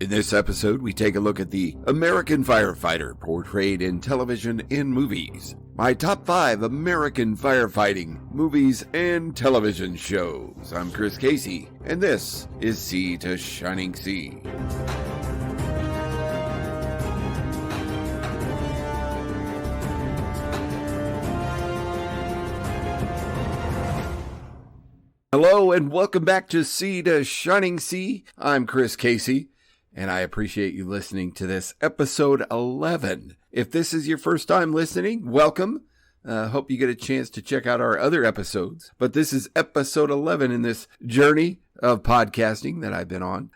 In this episode, we take a look at the American firefighter portrayed in television and movies. My top 5 American firefighting movies and television shows. I'm Chris Casey, and this is Sea to Shining Sea. Hello, and welcome back to Sea to Shining Sea. I'm Chris Casey, and I appreciate you listening to this episode 11. If this is your first time listening, welcome. Hope you get a chance to check out our other episodes. But this is episode 11 in this journey of podcasting that I've been on.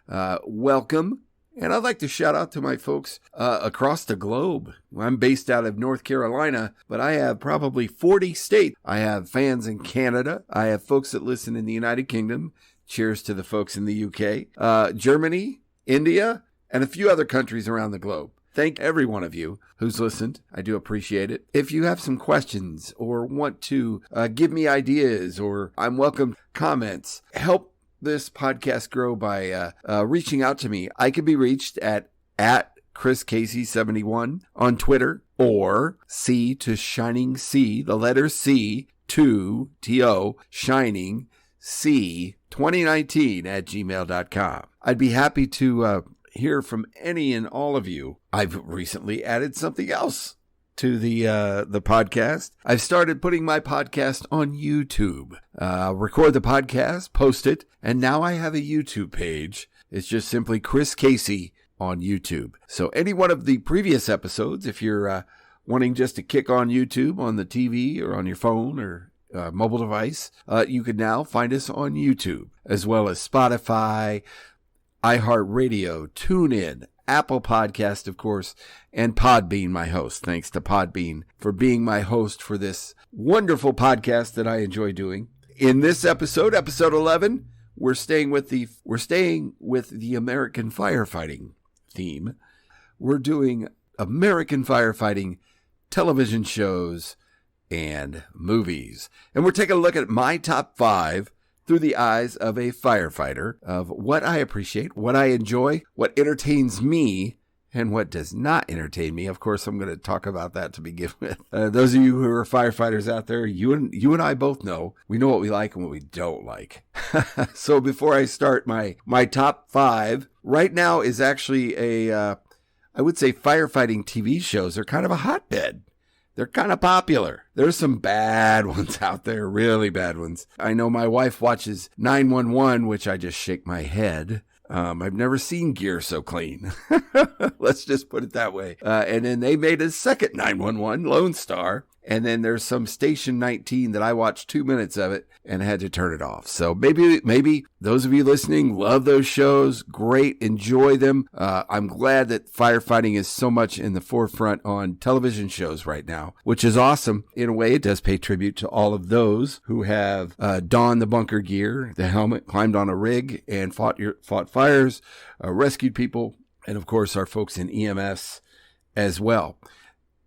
Welcome. And I'd like to shout out to my folks across the globe. I'm based out of North Carolina, but I have probably 40 states. I have fans in Canada. I have folks that listen in the United Kingdom. Cheers to the folks in the UK. Germany, India, and a few other countries around the globe. Thank every one of you who's listened. I do appreciate it. If you have some questions or want to give me ideas, or I'm welcome comments, help this podcast grow by reaching out to me. I can be reached at Chris Casey 71 on Twitter, or C to Shining C, the letter C, 2 T-O, Shining C 2019 at gmail.com. I'd be happy to hear from any and all of you. I've recently added something else to the podcast. I've started putting my podcast on YouTube. Record the podcast, post it, and now I have a YouTube page. It's just simply Chris Casey on YouTube. So any one of the previous episodes, if you're wanting just to kick on YouTube on the TV or on your phone or mobile device, you can now find us on YouTube, as well as Spotify, iHeartRadio, TuneIn, Apple Podcast, of course, and Podbean, my host. Thanks to Podbean for being my host for this wonderful podcast that I enjoy doing. In this episode, episode 11, we're staying with the American firefighting theme. We're doing American firefighting television shows and movies. And we're taking a look at my top 5 through the eyes of a firefighter, of what I appreciate, what I enjoy, what entertains me, and what does not entertain me. Of course, I'm going to talk about that to begin with. Those of you who are firefighters out there, you and I both know. We know what we like and what we don't like. So before I start my top 5, right now is actually I would say firefighting TV shows are kind of a hotbed. They're kind of popular. There's some bad ones out there, really bad ones. I know my wife watches 911, which I just shake my head. I've never seen gear so clean. Let's just put it that way. And then they made a second 911, Lone Star. And then there's some Station 19 that I watched 2 minutes of it and had to turn it off. So maybe those of you listening love those shows. Great. Enjoy them. I'm glad that firefighting is so much in the forefront on television shows right now, which is awesome. In a way, it does pay tribute to all of those who have donned the bunker gear, the helmet, climbed on a rig, and fought fires, rescued people, and of course our folks in EMS as well.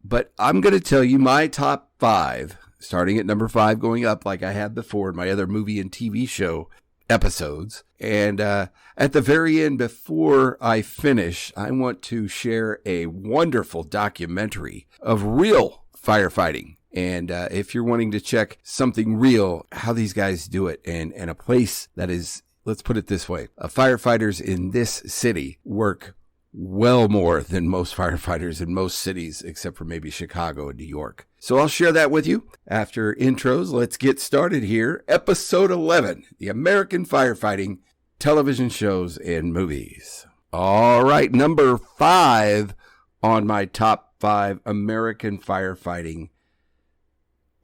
But I'm going to tell you my top 5, starting at number 5, going up like I had before in my other movie and TV show episodes. And at the very end, before I finish, I want to share a wonderful documentary of real firefighting. And if you're wanting to check something real, how these guys do it, and a place that is, let's put it this way, firefighters in this city work well more than most firefighters in most cities, except for maybe Chicago and New York. So I'll share that with you after intros. Let's get started here. Episode 11, the American firefighting television shows and movies. All right, number 5 on my top 5 American firefighting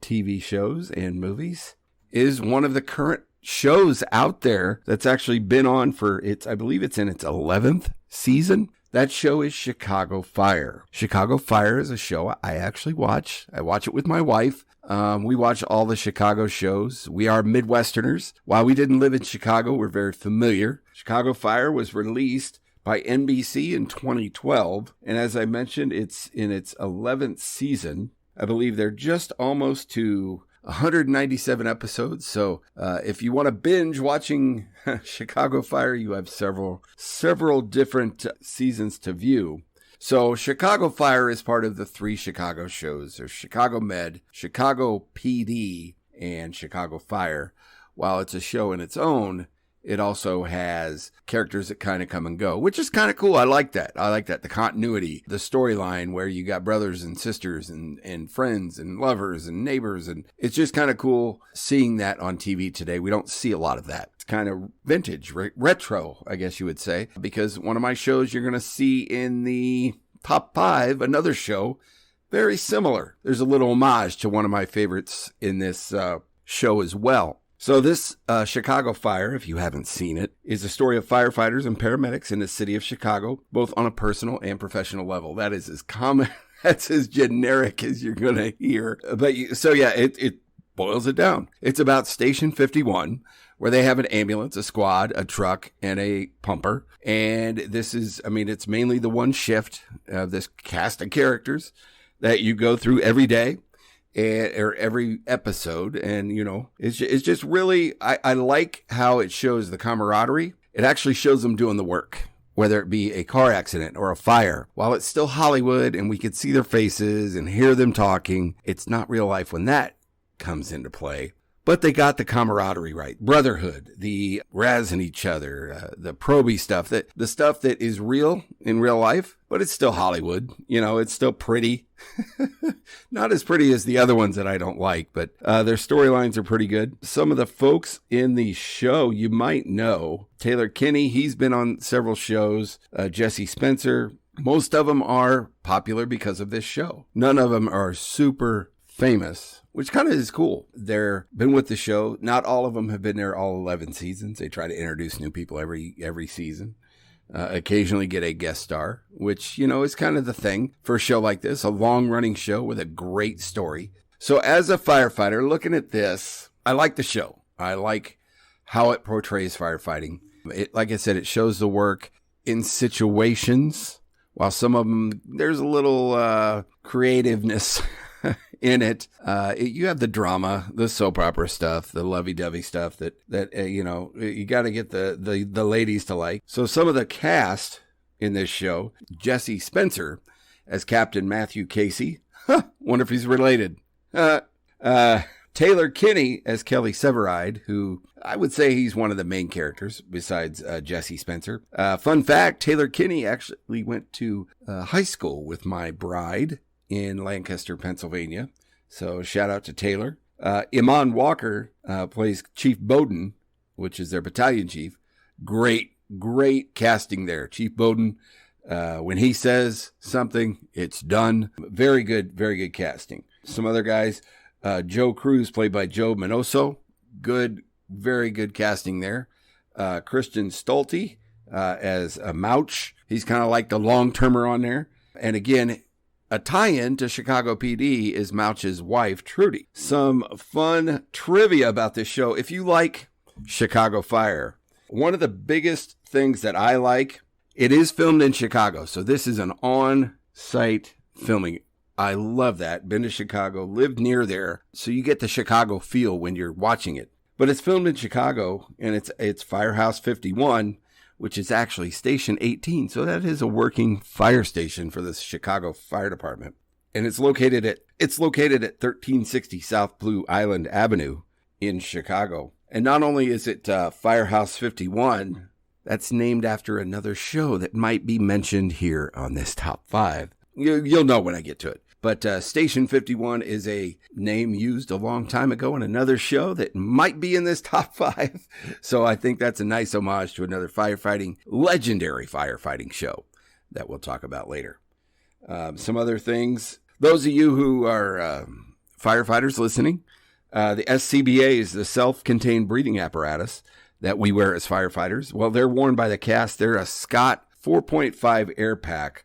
TV shows and movies is one of the current shows out there that's actually been on for I believe it's in its 11th season. That show is Chicago Fire. Chicago Fire is a show I actually watch. I watch it with my wife. We watch all the Chicago shows. We are Midwesterners. While we didn't live in Chicago, we're very familiar. Chicago Fire was released by NBC in 2012. And as I mentioned, it's in its 11th season. I believe they're just almost to 197 episodes. So if you want to binge watching Chicago Fire, you have several different seasons to view. So Chicago Fire is part of the 3 Chicago shows. There's Chicago Med, Chicago PD, and Chicago Fire. While it's a show in its own, it also has characters that kind of come and go, which is kind of cool. I like that. The continuity, the storyline where you got brothers and sisters and friends and lovers and neighbors. And it's just kind of cool seeing that on TV today. We don't see a lot of that. It's kind of vintage, retro, I guess you would say, because one of my shows you're going to see in the top 5, another show, very similar. There's a little homage to one of my favorites in this show as well. So this Chicago Fire, if you haven't seen it, is a story of firefighters and paramedics in the city of Chicago, both on a personal and professional level. That is as common, that's as generic as you're going to hear. But it boils it down. It's about Station 51, where they have an ambulance, a squad, a truck, and a pumper. And this is, it's mainly the one shift of this cast of characters that you go through every day. Or every episode, and it's just really, I like how it shows the camaraderie. It actually shows them doing the work, whether it be a car accident or a fire. While it's still Hollywood and we can see their faces and hear them talking, it's not real life when that comes into play. But they got the camaraderie right. Brotherhood, the razzing each other, the proby stuff, the stuff that is real in real life, but it's still Hollywood. It's still pretty. Not as pretty as the other ones that I don't like, but their storylines are pretty good. Some of the folks in the show you might know. Taylor Kinney, he's been on several shows. Jesse Spencer. Most of them are popular because of this show. None of them are super famous, which kind of is cool. They're been with the show. Not all of them have been there all 11 seasons. They try to introduce new people every season. Occasionally get a guest star, which, is kind of the thing for a show like this, a long-running show with a great story. So as a firefighter, looking at this, I like the show. I like how it portrays firefighting. Like I said, it shows the work in situations, while some of them, there's a little creativeness in it. You have the drama, the soap opera stuff, the lovey-dovey stuff that you got to get the ladies to like. So some of the cast in this show, Jesse Spencer as Captain Matthew Casey. Wonder if he's related. Taylor Kinney as Kelly Severide, who I would say he's one of the main characters besides Jesse Spencer. Fun fact, Taylor Kinney actually went to high school with my bride in Lancaster, Pennsylvania. So shout out to Taylor. Iman Walker plays Chief Bowden, which is their battalion chief. Great casting there. Chief Bowden, when he says something, it's done. Very good casting. Some other guys, Joe Cruz, played by Joe Minoso. Very good casting there. Christian Stolte as a Mouch. He's kind of like the long-termer on there. And again, a tie-in to Chicago PD is Mouch's wife, Trudy. Some fun trivia about this show. If you like Chicago Fire, one of the biggest things that I like, it is filmed in Chicago. So this is an on-site filming. I love that. Been to Chicago, lived near there. So you get the Chicago feel when you're watching it. But it's filmed in Chicago, and it's Firehouse 51, which is actually Station 18. So that is a working fire station for the Chicago Fire Department. And it's located at 1360 South Blue Island Avenue in Chicago. And not only is it Firehouse 51, that's named after another show that might be mentioned here on this top 5. You'll know when I get to it. But Station 51 is a name used a long time ago in another show that might be in this top 5. So I think that's a nice homage to another legendary firefighting show that we'll talk about later. Some other things. Those of you who are firefighters listening, the SCBA is the self-contained breathing apparatus that we wear as firefighters. Well, they're worn by the cast. They're a Scott 4.5 Air Pack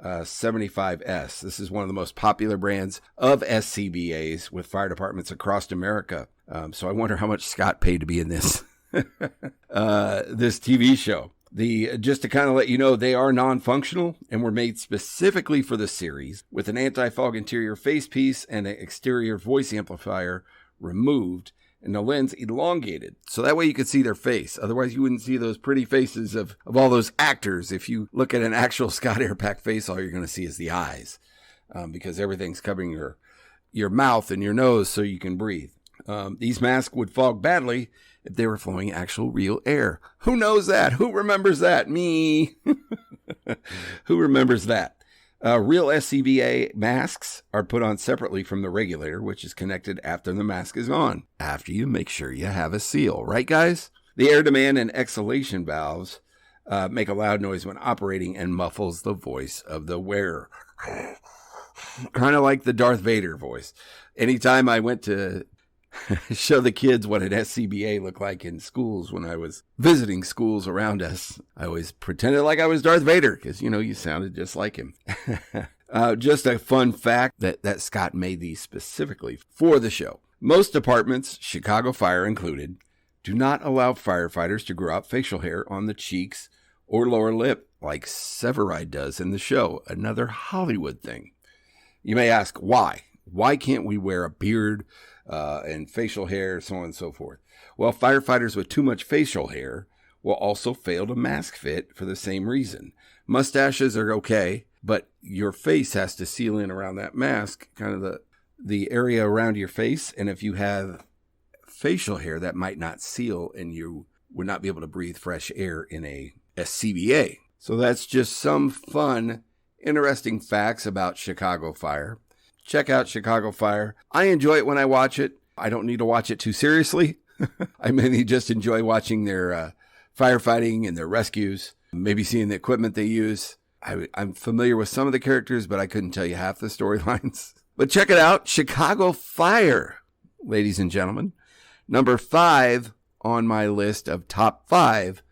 75S. This is one of the most popular brands of SCBAs with fire departments across America. So I wonder how much Scott paid to be in this this TV show. Just to kind of let you know, they are non-functional and were made specifically for the series with an anti-fog interior facepiece and an exterior voice amplifier removed and the lens elongated. So that way you could see their face. Otherwise, you wouldn't see those pretty faces of all those actors. If you look at an actual Scott Airpack face, all you're going to see is the eyes because everything's covering your mouth and your nose so you can breathe. These masks would fog badly if they were flowing actual real air. Who knows that? Who remembers that? Me. Who remembers that? Real SCBA masks are put on separately from the regulator, which is connected after the mask is on. After you make sure you have a seal, right, guys? The air demand and exhalation valves make a loud noise when operating and muffles the voice of the wearer. Kind of like the Darth Vader voice. Anytime I went to show the kids what an SCBA looked like in schools when I was visiting schools around us, I always pretended like I was Darth Vader because, you sounded just like him. Just a fun fact that Scott made these specifically for the show. Most departments, Chicago Fire included, do not allow firefighters to grow out facial hair on the cheeks or lower lip like Severide does in the show, another Hollywood thing. You may ask, why? Why can't we wear a beard and facial hair, so on and so forth? Well, firefighters with too much facial hair will also fail to mask fit for the same reason. Mustaches are okay, but your face has to seal in around that mask, kind of the area around your face. And if you have facial hair, that might not seal and you would not be able to breathe fresh air in a CBA. So that's just some fun, interesting facts about Chicago Fire. Check out Chicago Fire. I enjoy it when I watch it. I don't need to watch it too seriously. I mainly just enjoy watching their firefighting and their rescues, maybe seeing the equipment they use. I'm familiar with some of the characters, but I couldn't tell you half the storylines. But check it out, Chicago Fire, ladies and gentlemen. Number 5 on my list of top 5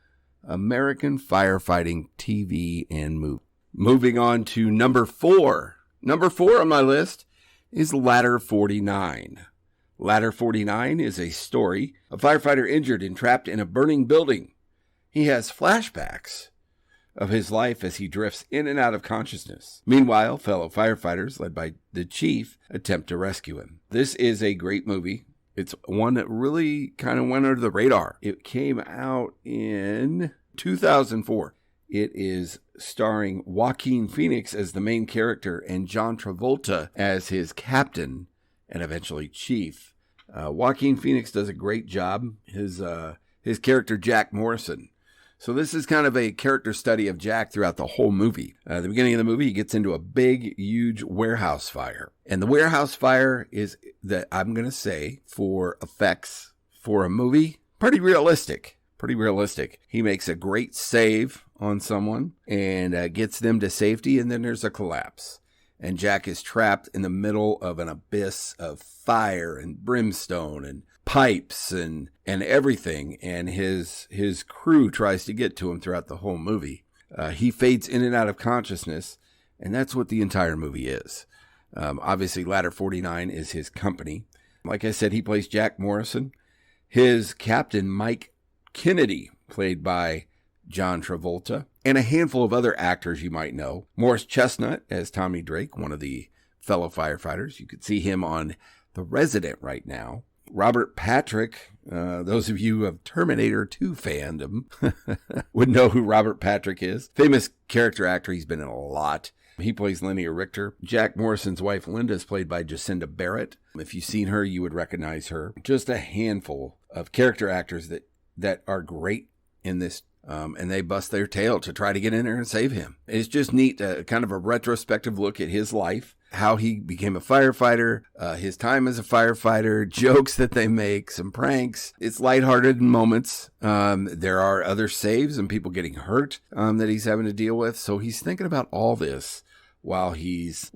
American firefighting TV and movie. Moving on to number 4. Number 4 on my list is Ladder 49. Ladder 49 is a story of a firefighter injured and trapped in a burning building. He has flashbacks of his life as he drifts in and out of consciousness. Meanwhile, fellow firefighters, led by the chief, attempt to rescue him. This is a great movie. It's one that really kind of went under the radar. It came out in 2004. It is starring Joaquin Phoenix as the main character and John Travolta as his captain and eventually chief. Joaquin Phoenix does a great job. His character, Jack Morrison. So this is kind of a character study of Jack throughout the whole movie. At the beginning of the movie, he gets into a big, huge warehouse fire. And the warehouse fire is, that I'm going to say, for effects for a movie, pretty realistic. Pretty realistic. He makes a great save on someone and gets them to safety, and then there's a collapse. And Jack is trapped in the middle of an abyss of fire and brimstone and pipes and everything. And his crew tries to get to him throughout the whole movie. He fades in and out of consciousness, and that's what the entire movie is. Obviously, Ladder 49 is his company. Like I said, he plays Jack Morrison. His captain, Mike Kennedy, played by John Travolta, and a handful of other actors you might know. Morris Chestnut as Tommy Drake, one of the fellow firefighters. You could see him on The Resident right now. Robert Patrick, those of you of Terminator 2 fandom would know who Robert Patrick is. Famous character actor. He's been in a lot. He plays Linnea Richter. Jack Morrison's wife, Linda, is played by Jacinda Barrett. If you've seen her, you would recognize her. Just a handful of character actors that are great in this, and they bust their tail to try to get in there and save him. It's just neat, kind of a retrospective look at his life, how he became a firefighter, his time as a firefighter, jokes that they make, some pranks. It's lighthearted in moments. There are other saves and people getting hurt that he's having to deal with. So he's thinking about all this while he's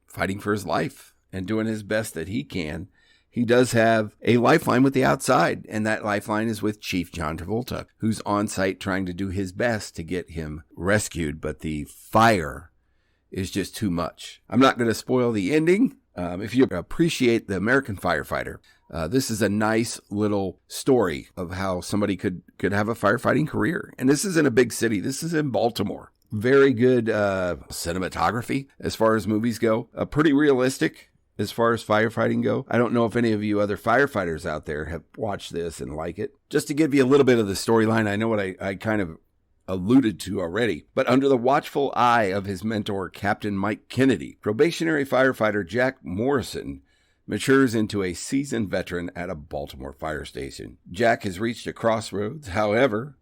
fighting for his life and doing his best that he can. He does have a lifeline with the outside, and that lifeline is with Chief John Travolta, who's on site trying to do his best to get him rescued, but the fire is just too much. I'm not going to spoil the ending. If you appreciate the American firefighter, this is a nice little story of how somebody could have a firefighting career. And this is in a big city. This is in Baltimore. Very good cinematography as far as movies go. Pretty realistic. as far as firefighting go. I don't know if any of you other firefighters out there have watched this and like it. Just to give you a little bit of the storyline, I know what I kind of alluded to already, but under the watchful eye of his mentor, Captain Mike Kennedy, probationary firefighter Jack Morrison matures into a seasoned veteran at a Baltimore fire station. Jack has reached a crossroads. However,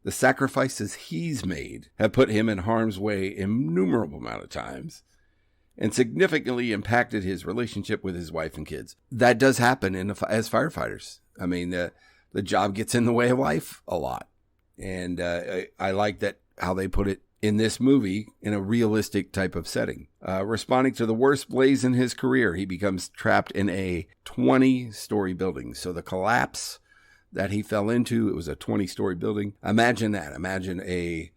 the sacrifices he's made have put him in harm's way innumerable amount of times and significantly impacted his relationship with his wife and kids. That does happen as firefighters. I mean, the job gets in the way of life a lot. And I like that how they put it in this movie in a realistic type of setting. Responding to the worst blaze in his career, he becomes trapped in a 20-story building. So the collapse that he fell into, it was a 20-story building. Imagine that. Imagine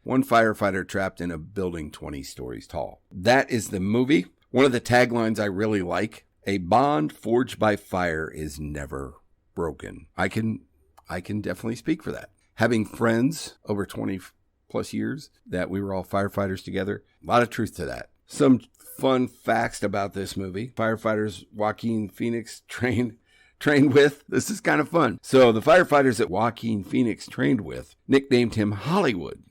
one firefighter trapped in a building 20 stories tall. That is the movie. One of the taglines I really like, a bond forged by fire is never broken. I can definitely speak for that. Having friends over 20 plus years that we were all firefighters together, a lot of truth to that. Some fun facts about this movie. Firefighters Joaquin Phoenix trained with. This is kind of fun. So the firefighters that Joaquin Phoenix trained with nicknamed him Hollywood.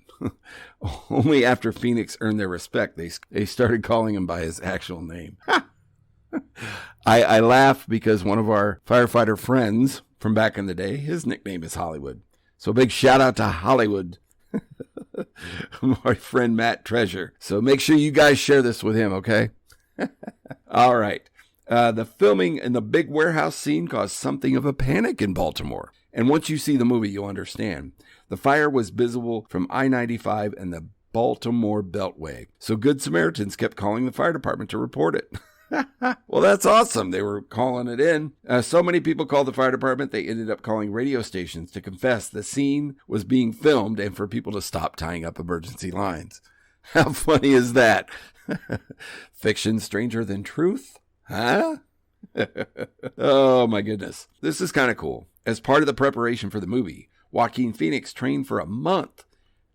Only after Phoenix earned their respect, they started calling him by his actual name. I laugh because one of our firefighter friends from back in the day, his nickname is Hollywood. So big shout out to Hollywood, my friend Matt Treasure. So make sure you guys share this with him, okay? All right. The filming in the big warehouse scene caused something of a panic in Baltimore. And once you see the movie, you'll understand. The fire was visible from I-95 and the Baltimore Beltway. So Good Samaritans kept calling the fire department to report it. Well, that's awesome. They were calling it in. So many people called the fire department, they ended up calling radio stations to confess the scene was being filmed and for people to stop tying up emergency lines. How funny is that? Fiction stranger than truth? Huh? Oh, my goodness. This is kind of cool. As part of the preparation for the movie, Joaquin Phoenix trained for a month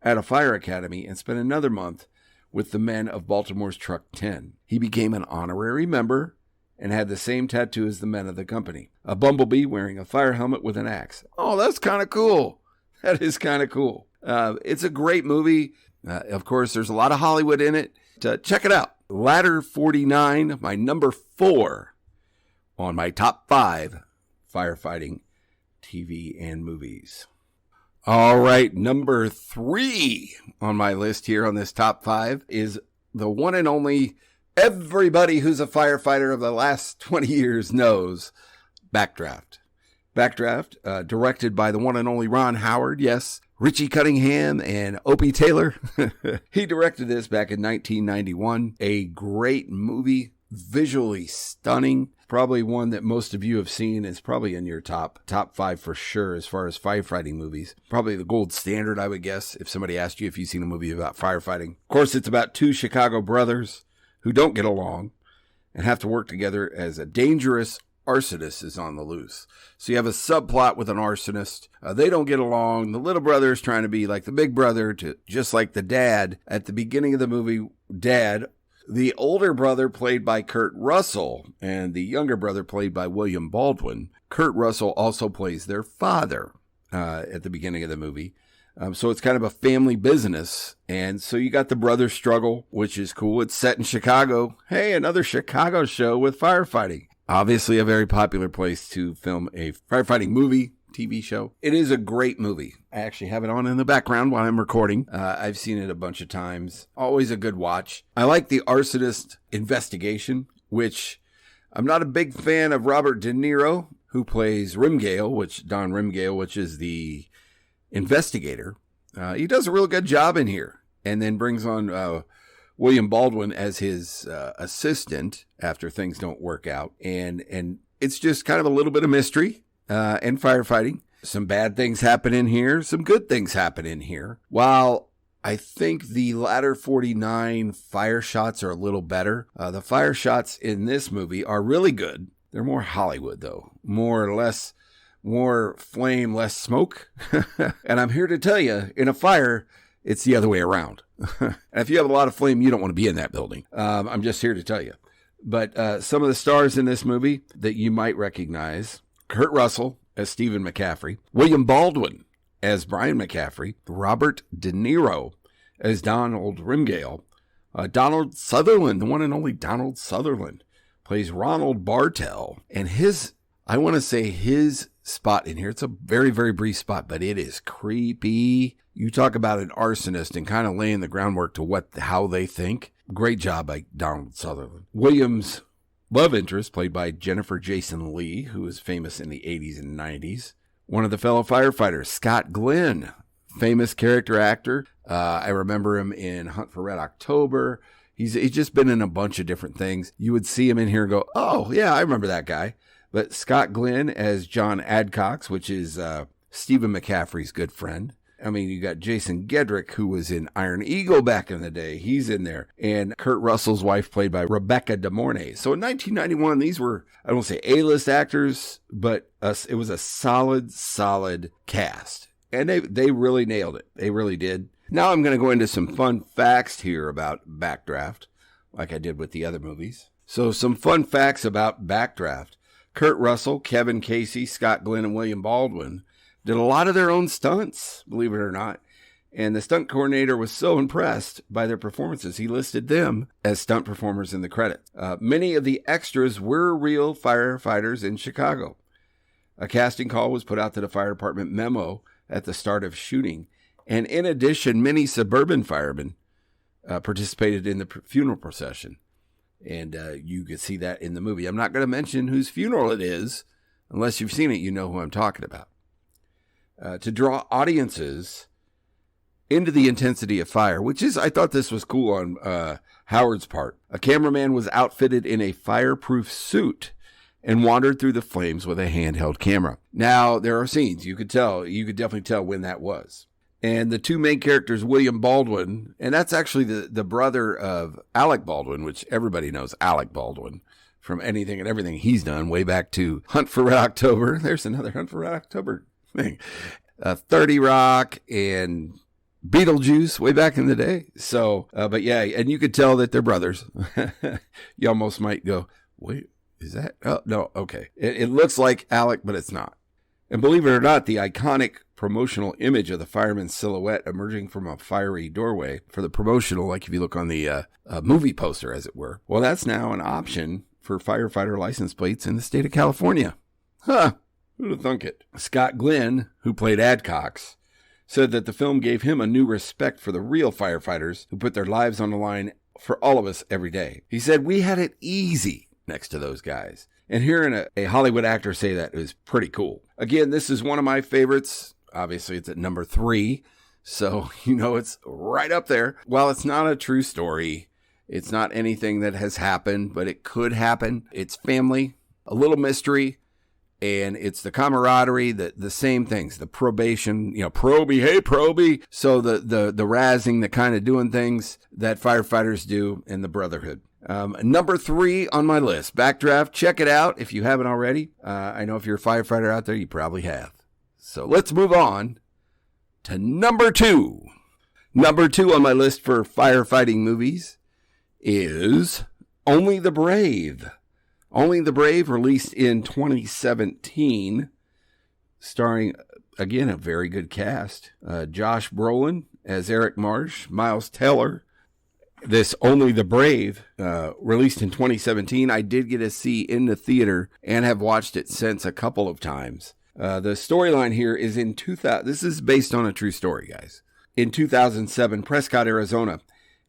at a fire academy and spent another month with the men of Baltimore's Truck 10. He became an honorary member and had the same tattoo as the men of the company. A bumblebee wearing a fire helmet with an axe. Oh, that's kind of cool. That is kind of cool. It's a great movie. Of course, there's a lot of Hollywood in it. Check it out. Ladder 49, my number 4 on my top 5 firefighting TV and movies. All right, number 3 on my list here on this top 5 is the one and only, everybody who's a firefighter of the last 20 years knows, Backdraft. Backdraft, directed by the one and only Ron Howard, yes, Richie Cunningham and Opie Taylor. He directed this back in 1991. A great movie, visually stunning. Probably one that most of you have seen. Is probably in your top 5 for sure as far as firefighting movies. Probably the gold standard, I would guess, if somebody asked you if you've seen a movie about firefighting. Of course, it's about 2 Chicago brothers who don't get along and have to work together as a dangerous arsonist is on the loose. So you have a subplot with an arsonist. They don't get along. The little brother is trying to be like the big brother, just like the dad. At the beginning of the movie, Dad, the older brother played by Kurt Russell and the younger brother played by William Baldwin. Kurt Russell also plays their father at the beginning of the movie. So it's kind of a family business. And so you got the brother struggle, which is cool. It's set in Chicago. Hey, another Chicago show with firefighting. Obviously a very popular place to film a firefighting movie, TV show. It is a great movie. I actually have it on in the background while I'm recording. I've seen it a bunch of times. Always a good watch. I like the arsonist investigation, which I'm not a big fan of Robert De Niro, who plays Don Rimgale, which is the investigator. He does a real good job in here, and then brings on William Baldwin as his assistant after things don't work out. And it's just kind of a little bit of mystery and firefighting. Some bad things happen in here. Some good things happen in here. While I think the Ladder 49 fire shots are a little better, the fire shots in this movie are really good. They're more Hollywood, though. More flame, less smoke. And I'm here to tell you, in a fire, it's the other way around. And if you have a lot of flame, you don't want to be in that building. I'm just here to tell you. But some of the stars in this movie that you might recognize: Kurt Russell as Stephen McCaffrey, William Baldwin as Brian McCaffrey, Robert De Niro as Donald Rimgale, Donald Sutherland, the one and only Donald Sutherland, plays Ronald Bartell. And his spot in here, it's a very, very brief spot, but it is creepy. You talk about an arsonist and kind of laying the groundwork to how they think. Great job by Donald Sutherland. Williams' love interest, played by Jennifer Jason Leigh, who was famous in the 80s and 90s. One of the fellow firefighters, Scott Glenn, famous character actor. I remember him in Hunt for Red October. He's just been in a bunch of different things. You would see him in here and go, oh, yeah, I remember that guy. But Scott Glenn as John Adcox, which is Stephen McCaffrey's good friend. I mean, you got Jason Gedrick, who was in Iron Eagle back in the day. He's in there. And Kurt Russell's wife, played by Rebecca De Mornay. So in 1991, these were, I don't say A-list actors, but it was a solid cast. And they really nailed it. They really did. Now I'm going to go into some fun facts here about Backdraft, like I did with the other movies. So some fun facts about Backdraft. Kurt Russell, Kevin Casey, Scott Glenn, and William Baldwin did a lot of their own stunts, believe it or not. And the stunt coordinator was so impressed by their performances, he listed them as stunt performers in the credits. Many of the extras were real firefighters in Chicago. A casting call was put out to the fire department memo at the start of shooting. And in addition, many suburban firemen participated in the funeral procession. And you can see that in the movie. I'm not going to mention whose funeral it is. Unless you've seen it, you know who I'm talking about. To draw audiences into the intensity of fire, I thought this was cool on Howard's part. A cameraman was outfitted in a fireproof suit and wandered through the flames with a handheld camera. Now, there are scenes. You could definitely tell when that was. And the two main characters, William Baldwin, and that's actually the brother of Alec Baldwin, which everybody knows Alec Baldwin from anything and everything he's done, way back to Hunt for Red October. There's another Hunt for Red October thing. 30 Rock and Beetlejuice way back in the day. So, but yeah, and you could tell that they're brothers. You almost might go, wait, is that? Oh, no, okay. It looks like Alec, but it's not. And believe it or not, the iconic promotional image of the fireman's silhouette emerging from a fiery doorway for the promotional, like if you look on the movie poster, as it were. Well, that's now an option for firefighter license plates in the state of California. Huh. Who'd have thunk it? Scott Glenn, who played Adcox, said that the film gave him a new respect for the real firefighters who put their lives on the line for all of us every day. He said, we had it easy next to those guys. And hearing a Hollywood actor say that is pretty cool. Again, this is one of my favorites. Obviously, it's at number 3. So, it's right up there. While it's not a true story, it's not anything that has happened, but it could happen. It's family, a little mystery, and it's the camaraderie, the same things, the probation, Proby, hey, Proby. So the razzing, the kind of doing things that firefighters do, and the brotherhood. Number 3 on my list, Backdraft. Check it out if you haven't already. I know if you're a firefighter out there, you probably have. So let's move on to number 2. Number 2 on my list for firefighting movies is Only the Brave. Only the Brave, released in 2017, starring, again, a very good cast. Josh Brolin as Eric Marsh, Miles Teller. This Only the Brave, released in 2017, I did get to see in the theater and have watched it since a couple of times. The storyline here is this is based on a true story, guys. In 2007, Prescott, Arizona,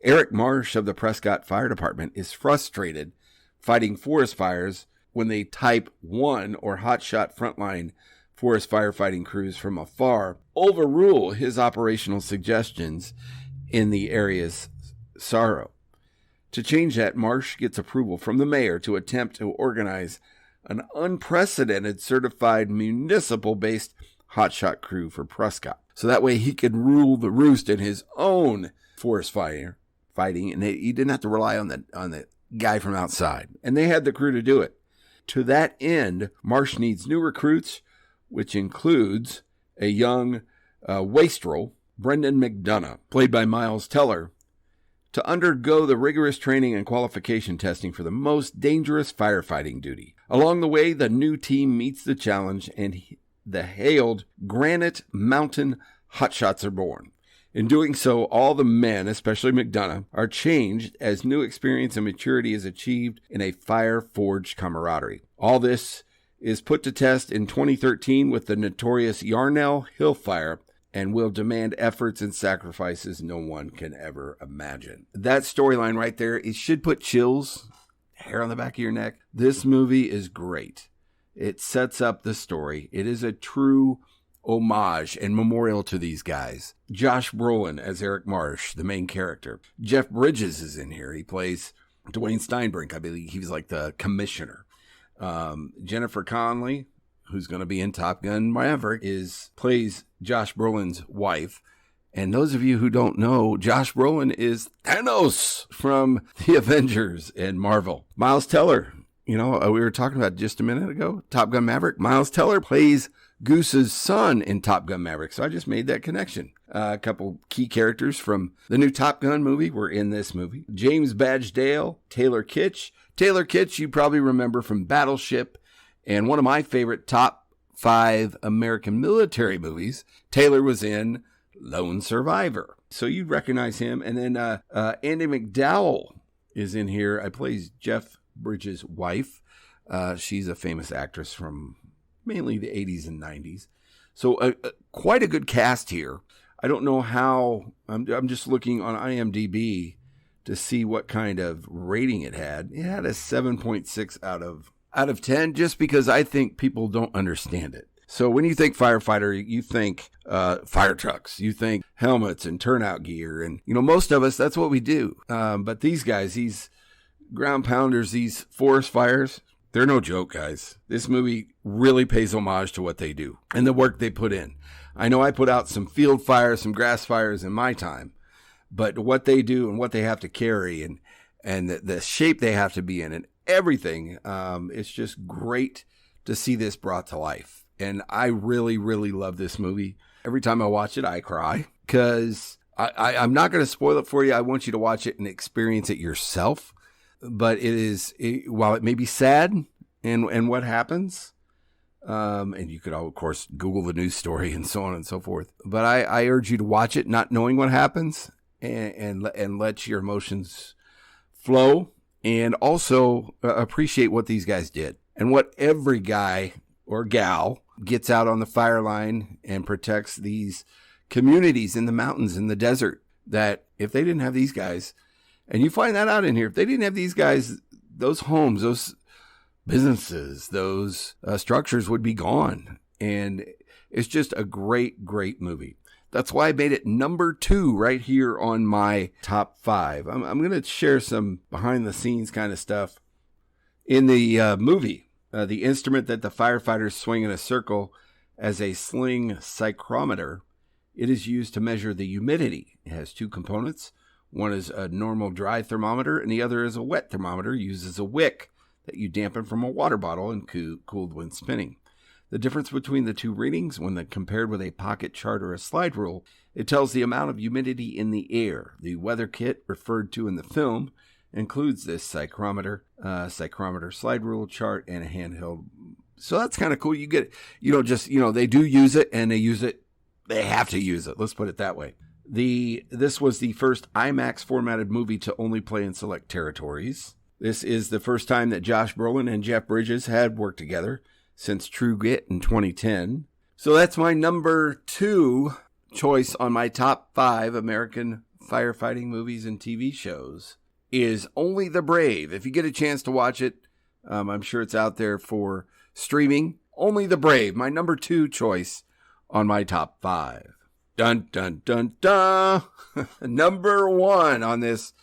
Eric Marsh of the Prescott Fire Department is frustrated fighting forest fires when they Type 1 or hotshot frontline forest firefighting crews from afar overrule his operational suggestions in the area's sorrow. To change that, Marsh gets approval from the mayor to attempt to organize an unprecedented certified municipal-based hotshot crew for Prescott. So that way he could rule the roost in his own forest fighting, and he didn't have to rely on the guy from outside. And they had the crew to do it. To that end, Marsh needs new recruits, which includes a young wastrel, Brendan McDonough, played by Miles Teller, to undergo the rigorous training and qualification testing for the most dangerous firefighting duty. Along the way, the new team meets the challenge and the hailed Granite Mountain hotshots are born. In doing so, all the men, especially McDonough, are changed as new experience and maturity is achieved in a fire-forged camaraderie. All this is put to test in 2013 with the notorious Yarnell Hill Fire and will demand efforts and sacrifices no one can ever imagine. That storyline right there, it should put chills, hair on the back of your neck. This movie is great. It sets up the story. It is a true homage and memorial to these guys. Josh Brolin as Eric Marsh, the main character. Jeff Bridges is in here. He plays Dwayne Steinbrink. I believe he was like the commissioner. Jennifer Connelly, who's going to be in Top Gun Maverick, plays Josh Brolin's wife. And those of you who don't know, Josh Brolin is Thanos from the Avengers and Marvel. Miles Teller, we were talking about just a minute ago, Top Gun Maverick. Miles Teller plays Goose's son in Top Gun Maverick. So I just made that connection. A couple key characters from the new Top Gun movie were in this movie. James Badge Dale, Taylor Kitsch. Taylor Kitsch, you probably remember from Battleship and one of my favorite top 5 American military movies. Taylor was in Lone Survivor. So you'd recognize him. And then Andy McDowell is in here. I plays Jeff Bridges' wife. She's a famous actress from mainly the 80s and 90s. So quite a good cast here. I don't know how, I'm just looking on IMDb to see what kind of rating it had. It had a 7.6 out of 10, just because I think people don't understand it. So when you think firefighter, you think fire trucks, you think helmets and turnout gear. And, most of us, that's what we do. But these guys, these ground pounders, these forest fires, they're no joke, guys. This movie really pays homage to what they do and the work they put in. I know I put out some field fires, some grass fires in my time, but what they do and what they have to carry and the shape they have to be in and everything, it's just great to see this brought to life. And I really, really love this movie. Every time I watch it, I cry because I'm not going to spoil it for you. I want you to watch it and experience it yourself. But while it may be sad and what happens, and you could, of course, Google the news story and so on and so forth. But I urge you to watch it not knowing what happens and let your emotions flow and also appreciate what these guys did and what every guy or gal gets out on the fire line and protects these communities in the mountains, in the desert, that if they didn't have these guys, and you find that out in here, if they didn't have these guys, those homes, those businesses, those structures would be gone. And it's just a great, great movie. That's why I made it number 2 right here on my top 5. I'm going to share some behind the scenes kind of stuff. In the movie, the instrument that the firefighters swing in a circle as a sling psychrometer, it is used to measure the humidity. It has 2 components. One is a normal dry thermometer, and the other is a wet thermometer, uses a wick that you dampen from a water bottle and cooled when spinning. The difference between the 2 readings, when compared with a pocket chart or a slide rule, it tells the amount of humidity in the air. The weather kit referred to in the film includes this psychrometer slide rule chart and a handheld. So that's kind of cool. You get, they do use it and they have to use it. Let's put it that way. This was the first IMAX formatted movie to only play in select territories. This is the first time that Josh Brolin and Jeff Bridges had worked together since True Grit in 2010. So that's my number 2 choice on my top 5 American firefighting movies and TV shows is Only the Brave. If you get a chance to watch it, I'm sure it's out there for streaming. Only the Brave, my number 2 choice on my top 5. Dun, dun, dun, dun. Number 1 on this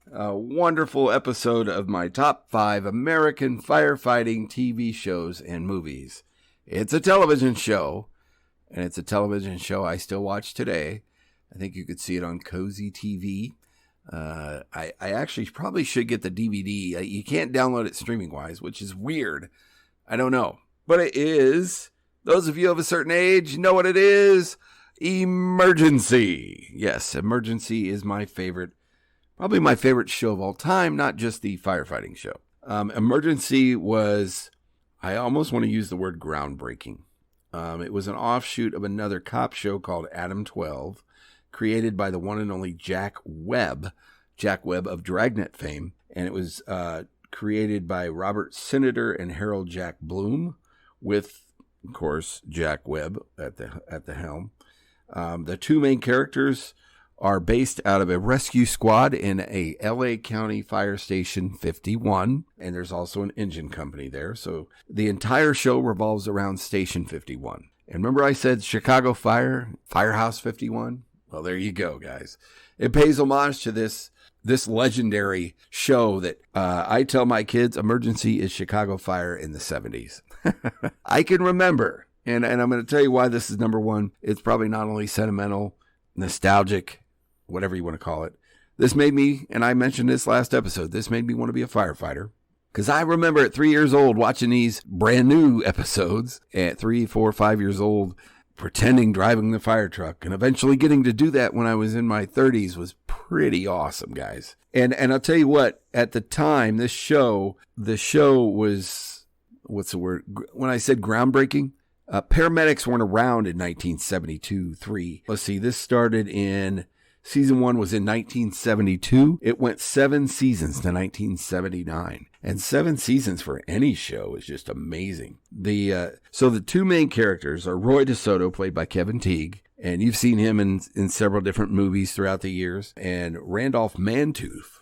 wonderful episode of my top 5 American firefighting TV shows and movies. It's a television show, and it's a television show I still watch today. I think you could see it on Cozy TV. I actually probably should get the DVD. You can't download it streaming-wise, which is weird. I don't know. But it is. Those of you of a certain age know what it is. Emergency. Yes, Emergency is my favorite probably my favorite show of all time, not just the firefighting show. Emergency was, I almost want to use the word groundbreaking. It was an offshoot of another cop show called Adam 12, created by the one and only Jack Webb of Dragnet fame. And it was created by Robert Senator and Harold Jack Bloom, with, of course, Jack Webb at the helm. The two main characters are based out of a rescue squad in a LA County Fire Station 51, and there's also an engine company there. So the entire show revolves around Station 51. And remember I said Chicago Firehouse 51? Well, there you go, guys. It pays homage to this legendary show that I tell my kids Emergency is Chicago Fire in the 70s. I can remember, and I'm going to tell you why this is number one. It's probably not only sentimental, nostalgic, whatever you want to call it. This made me, and I mentioned this last episode, this made me want to be a firefighter. Because I remember at 3 years old watching these brand new episodes at 3, 4, 5 years old, pretending driving the fire truck, and eventually getting to do that when I was in my 30s was pretty awesome, guys. And I'll tell you what, at the time, the show was, what's the word? When I said groundbreaking, paramedics weren't around in 1972-3. Let's see, this started in, season 1 was in 1972. It went 7 seasons to 1979. And 7 seasons for any show is just amazing. So the two main characters are Roy DeSoto, played by Kevin Teague, and you've seen him in several different movies throughout the years, and Randolph Mantooth,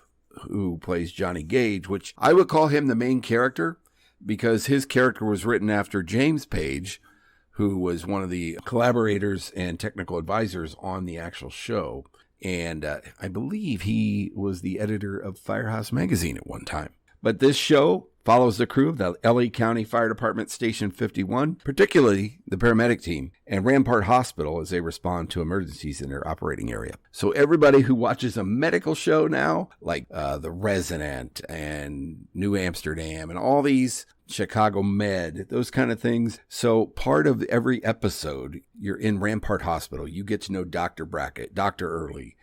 who plays Johnny Gage, which I would call him the main character because his character was written after James Page, who was one of the collaborators and technical advisors on the actual show. And I believe he was the editor of Firehouse Magazine at one time. But this show follows the crew of the LA County Fire Department Station 51, particularly the paramedic team, and Rampart Hospital as they respond to emergencies in their operating area. So everybody who watches a medical show now, like The Resident and New Amsterdam and all these, Chicago Med, those kind of things. So part of every episode, you're in Rampart Hospital. You get to know Dr. Brackett, Dr. Early,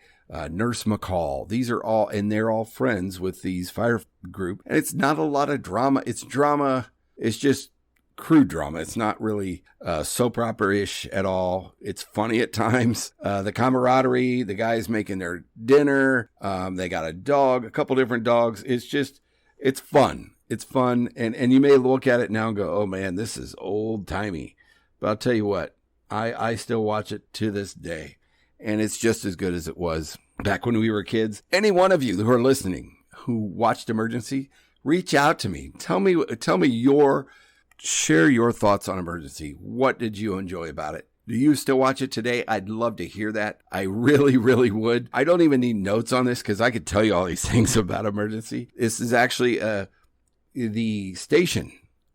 Nurse McCall. These are all, and they're all friends with these fire group. And it's not a lot of drama. It's drama. It's just crude drama. It's not really soap opera-ish at all. It's funny at times. The camaraderie, the guys making their dinner. They got a dog, a couple different dogs. It's fun. It's fun. And you may look at it now and go, oh man, this is old timey. But I'll tell you what, I still watch it to this day. And it's just as good as it was back when we were kids. Any one of you who are listening who watched Emergency, reach out to me. Share your thoughts on Emergency. What did you enjoy about it? Do you still watch it today? I'd love to hear that. I really, really would. I don't even need notes on this because I could tell you all these things about Emergency. This is actually the station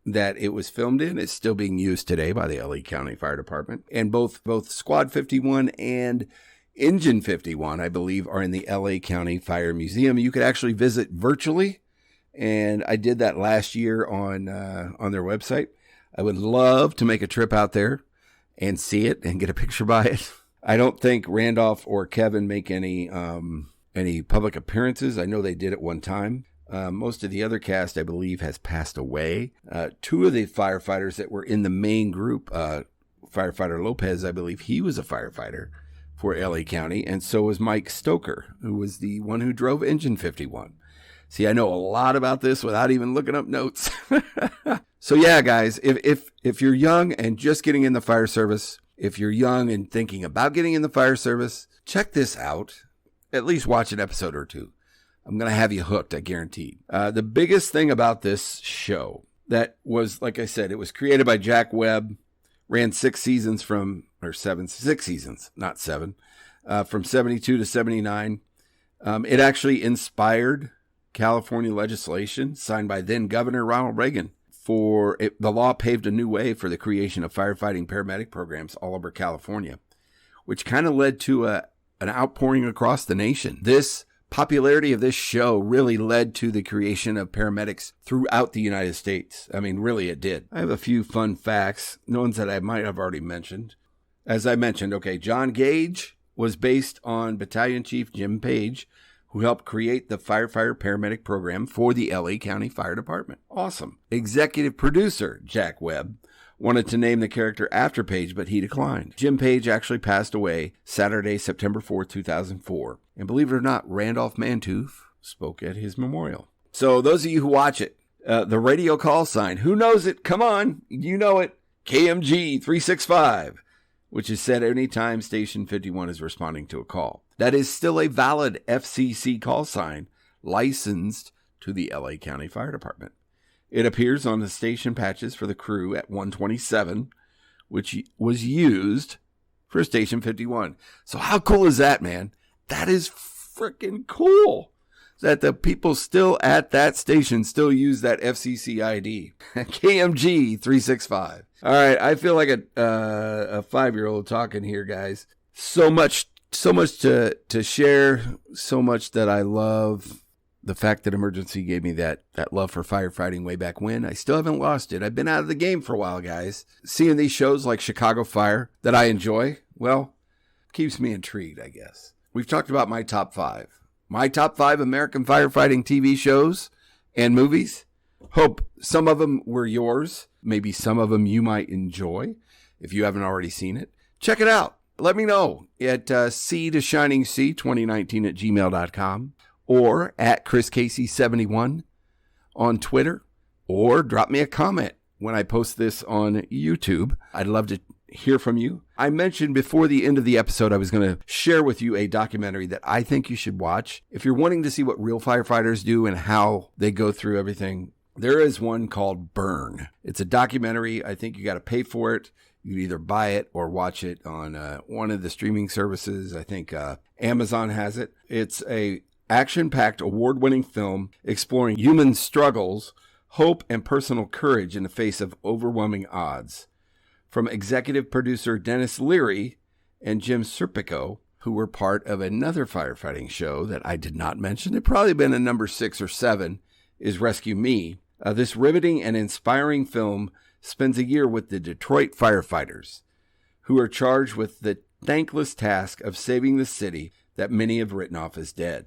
that it was filmed in is still being used today by the LA County Fire Department. And both Squad 51 and Engine 51, I believe, are in the LA County Fire Museum. You could actually visit virtually, and I did that last year on their website. I would love to make a trip out there and see it and get a picture by it. I don't think Randolph or Kevin make any public appearances. I know they did at one time. Most of the other cast, I believe, has passed away. 2 of the firefighters that were in the main group, Firefighter Lopez, I believe he was a firefighter for LA County, and so was Mike Stoker, who was the one who drove Engine 51. See, I know a lot about this without even looking up notes. So yeah, guys, if you're young and just getting in the fire service, if you're young and thinking about getting in the fire service, check this out. At least watch an episode or 2. I'm going to have you hooked, I guarantee. The biggest thing about this show that was, like I said, it was created by Jack Webb, ran 6 seasons from 72 to 79. It actually inspired California legislation signed by then Governor Ronald Reagan. The law paved a new way for the creation of firefighting paramedic programs all over California, which kind of led to an outpouring across the nation. This popularity of this show really led to the creation of paramedics throughout the United States. I mean, really, it did. I have a few fun facts, ones that I might have already mentioned. As I mentioned, John Gage was based on Battalion Chief Jim Page, who helped create the firefighter paramedic program for the LA County Fire Department. Awesome. Executive producer Jack Webb wanted to name the character after Page, but he declined. Jim Page actually passed away Saturday, September 4th, 2004. And believe it or not, Randolph Mantooth spoke at his memorial. So those of you who watch it, the radio call sign, who knows it? Come on, you know it. KMG 365, which is said anytime Station 51 is responding to a call. That is still a valid FCC call sign licensed to the LA County Fire Department. It appears on the station patches for the crew at 127, which was used for Station 51. So how cool is that, man? That is freaking cool that the people still at that station still use that FCC ID. KMG 365. All right, I feel like a 5-year-old talking here, guys. So much to share, so much that I love. The fact that Emergency gave me that love for firefighting way back when, I still haven't lost it. I've been out of the game for a while, guys. Seeing these shows like Chicago Fire that I enjoy, well, keeps me intrigued, I guess. We've talked about my top 5. My top 5 American firefighting TV shows and movies. Hope some of them were yours. Maybe some of them you might enjoy if you haven't already seen it. Check it out. Let me know at sea2019 at gmail.com. Or at ChrisCasey71 on Twitter, or drop me a comment when I post this on YouTube. I'd love to hear from you. I mentioned before the end of the episode I was going to share with you a documentary that I think you should watch. If you're wanting to see what real firefighters do and how they go through everything, there is one called Burn. It's a documentary. I think you got to pay for it. You either buy it or watch it on one of the streaming services. I think Amazon has it. It's a action-packed, award-winning film exploring human struggles, hope, and personal courage in the face of overwhelming odds. From executive producer Dennis Leary and Jim Serpico, who were part of another firefighting show that I did not mention, it probably been a number 6 or 7, is Rescue Me. This riveting and inspiring film spends a year with the Detroit firefighters, who are charged with the thankless task of saving the city that many have written off as dead.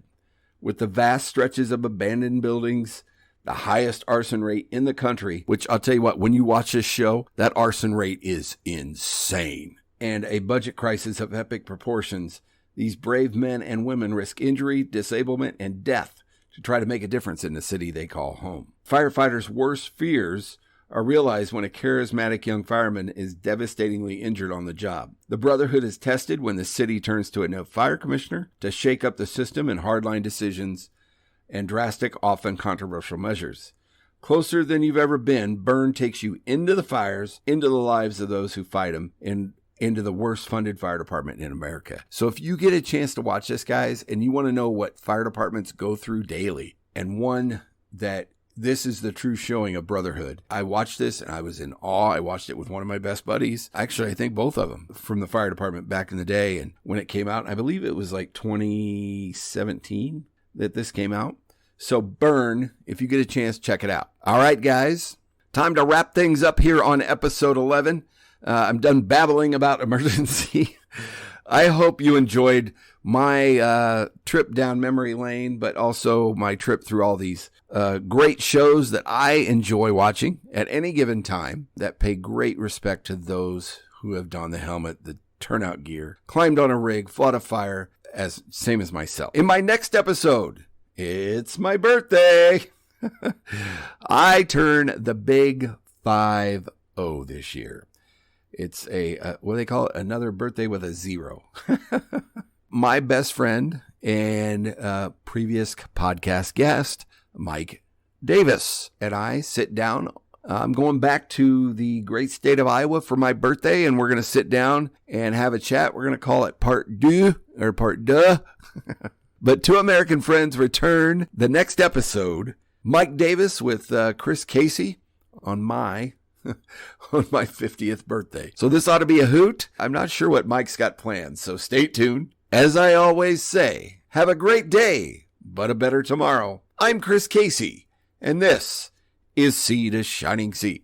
With the vast stretches of abandoned buildings, the highest arson rate in the country, which I'll tell you what, when you watch this show, that arson rate is insane, and a budget crisis of epic proportions, these brave men and women risk injury, disablement, and death to try to make a difference in the city they call home. Firefighters' worst fears are realized when a charismatic young fireman is devastatingly injured on the job. The brotherhood is tested when the city turns to a no fire commissioner to shake up the system in hardline decisions and drastic, often controversial measures. Closer than you've ever been, Burn takes you into the fires, into the lives of those who fight them, and into the worst funded fire department in America. So if you get a chance to watch this, guys, and you want to know what fire departments go through daily, and one that this is the true showing of brotherhood. I watched this and I was in awe. I watched it with one of my best buddies. Actually, I think both of them from the fire department back in the day. And when it came out, I believe it was like 2017 that this came out. So Burn, if you get a chance, check it out. All right, guys, time to wrap things up here on episode 11. I'm done babbling about Emergency. I hope you enjoyed my trip down memory lane, but also my trip through all these great shows that I enjoy watching at any given time that pay great respect to those who have donned the helmet, the turnout gear, climbed on a rig, fought a fire, same as myself. In my next episode, it's my birthday. I turn the big 50 this year. It's what do they call it? Another birthday with a 0. My best friend and previous podcast guest, Mike Davis, and I sit down. I'm going back to the great state of Iowa for my birthday, and we're going to sit down and have a chat. We're going to call it part deux. But two American friends return the next episode. Mike Davis with Chris Casey on my 50th birthday. So this ought to be a hoot. I'm not sure what Mike's got planned, so stay tuned. As I always say, have a great day, but a better tomorrow. I'm Chris Casey, and this is Sea to Shining Sea.